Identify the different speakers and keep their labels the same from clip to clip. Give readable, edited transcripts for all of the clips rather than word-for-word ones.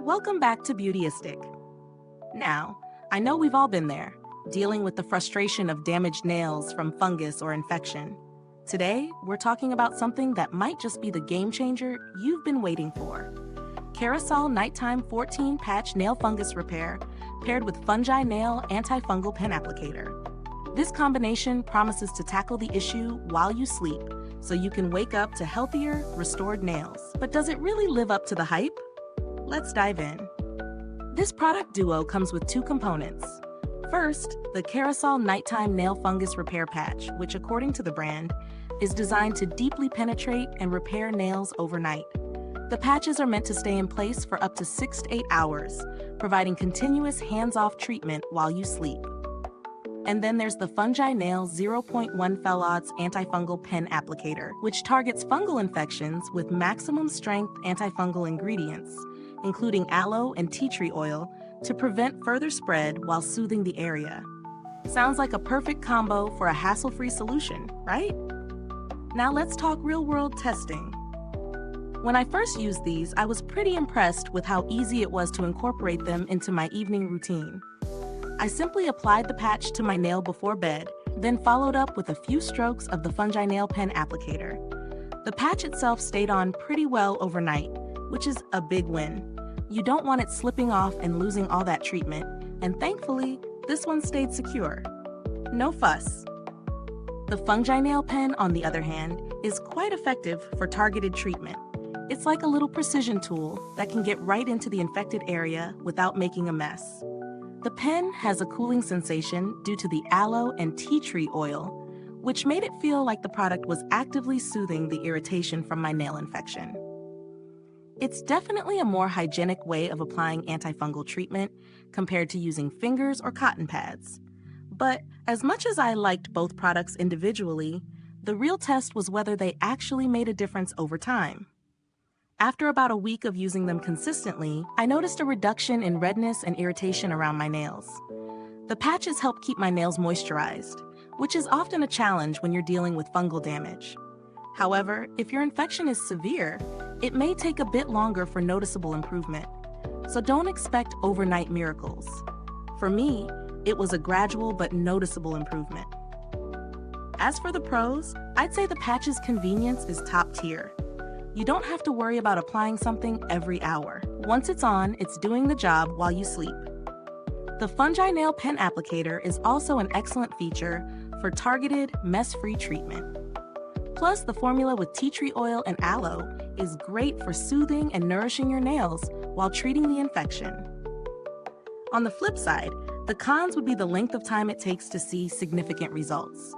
Speaker 1: Welcome back to Beautyistic. Now, I know we've all been there, dealing with the frustration of damaged nails from fungus or infection. Today, we're talking about something that might just be the game changer you've been waiting for. Kerasal Nighttime 14 Patch Nail Fungus Repair paired with Fungi-Nail Antifungal Pen Applicator. This combination promises to tackle the issue while you sleep, so you can wake up to healthier, restored nails. But does it really live up to the hype? Let's dive in. This product duo comes with two components. First, the Kerasal Nighttime Nail Fungus Repair Patch, which according to the brand, is designed to deeply penetrate and repair nails overnight. The patches are meant to stay in place for up to 6 to 8 hours, providing continuous hands-off treatment while you sleep. And then there's the Fungi-Nail 0.1 Phthalates Antifungal Pen Applicator, which targets fungal infections with maximum strength antifungal ingredients, including aloe and tea tree oil, to prevent further spread while soothing the area. Sounds like a perfect combo for a hassle-free solution, right? Now let's talk real-world testing. When I first used these, I was pretty impressed with how easy it was to incorporate them into my evening routine. I simply applied the patch to my nail before bed, then followed up with a few strokes of the Fungi-Nail Pen Applicator. The patch itself stayed on pretty well overnight, which is a big win. You don't want it slipping off and losing all that treatment, and thankfully, this one stayed secure. No fuss. The Fungi-Nail Pen, on the other hand, is quite effective for targeted treatment. It's like a little precision tool that can get right into the infected area without making a mess. The pen has a cooling sensation due to the aloe and tea tree oil, which made it feel like the product was actively soothing the irritation from my nail infection. It's definitely a more hygienic way of applying antifungal treatment compared to using fingers or cotton pads. But as much as I liked both products individually, the real test was whether they actually made a difference over time. After about a week of using them consistently, I noticed a reduction in redness and irritation around my nails. The patches help keep my nails moisturized, which is often a challenge when you're dealing with fungal damage. However, if your infection is severe, it may take a bit longer for noticeable improvement. So don't expect overnight miracles. For me, it was a gradual but noticeable improvement. As for the pros, I'd say the patch's convenience is top tier. You don't have to worry about applying something every hour. Once it's on, it's doing the job while you sleep. The Fungi-Nail Pen Applicator is also an excellent feature for targeted, mess-free treatment. Plus, the formula with tea tree oil and aloe is great for soothing and nourishing your nails while treating the infection. On the flip side, the cons would be the length of time it takes to see significant results.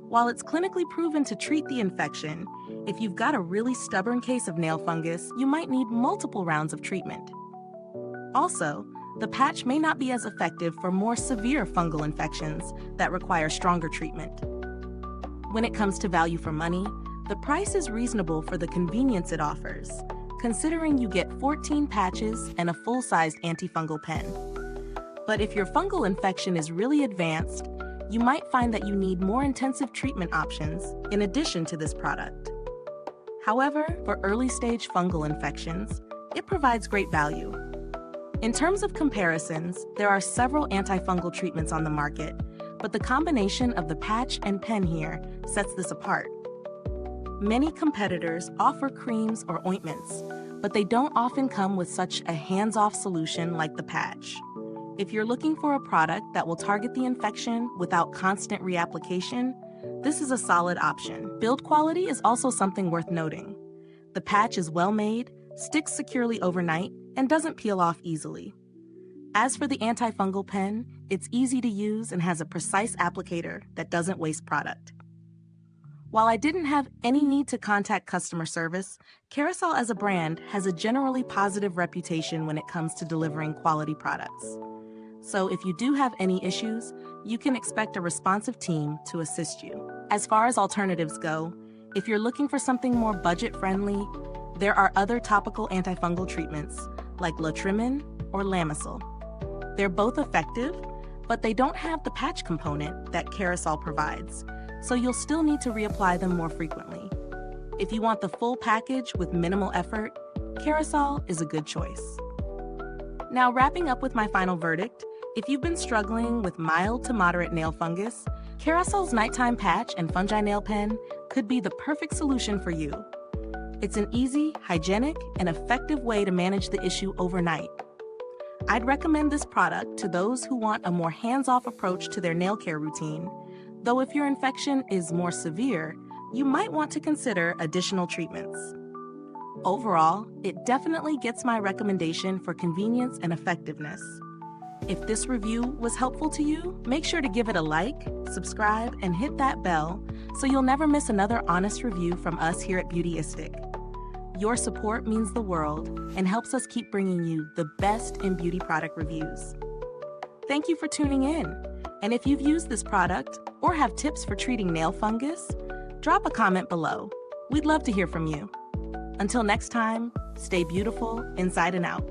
Speaker 1: While it's clinically proven to treat the infection, if you've got a really stubborn case of nail fungus, you might need multiple rounds of treatment. Also, the patch may not be as effective for more severe fungal infections that require stronger treatment. When it comes to value for money, the price is reasonable for the convenience it offers, considering you get 14 patches and a full-sized antifungal pen. But if your fungal infection is really advanced, you might find that you need more intensive treatment options in addition to this product. However, for early-stage fungal infections, it provides great value. In terms of comparisons, there are several antifungal treatments on the market, but the combination of the patch and pen here sets this apart. Many competitors offer creams or ointments, but they don't often come with such a hands-off solution like the patch. If you're looking for a product that will target the infection without constant reapplication, this is a solid option. Build quality is also something worth noting. The patch is well made, sticks securely overnight, and doesn't peel off easily. As for the antifungal pen, it's easy to use and has a precise applicator that doesn't waste product. While I didn't have any need to contact customer service, Kerasal as a brand has a generally positive reputation when it comes to delivering quality products. So if you do have any issues, you can expect a responsive team to assist you. As far as alternatives go, if you're looking for something more budget-friendly, there are other topical antifungal treatments like Lotrimin or Lamisil. They're both effective, but they don't have the patch component that Kerasal provides, so you'll still need to reapply them more frequently. If you want the full package with minimal effort, Kerasal is a good choice. Now, wrapping up with my final verdict, if you've been struggling with mild to moderate nail fungus, Kerasal's Nighttime Patch and Fungi-Nail Pen could be the perfect solution for you. It's an easy, hygienic, and effective way to manage the issue overnight. I'd recommend this product to those who want a more hands-off approach to their nail care routine, though if your infection is more severe, you might want to consider additional treatments. Overall, it definitely gets my recommendation for convenience and effectiveness. If this review was helpful to you, make sure to give it a like, subscribe, and hit that bell so you'll never miss another honest review from us here at Beautyistic. Your support means the world and helps us keep bringing you the best in beauty product reviews. Thank you for tuning in. And if you've used this product or have tips for treating nail fungus, drop a comment below. We'd love to hear from you. Until next time, stay beautiful inside and out.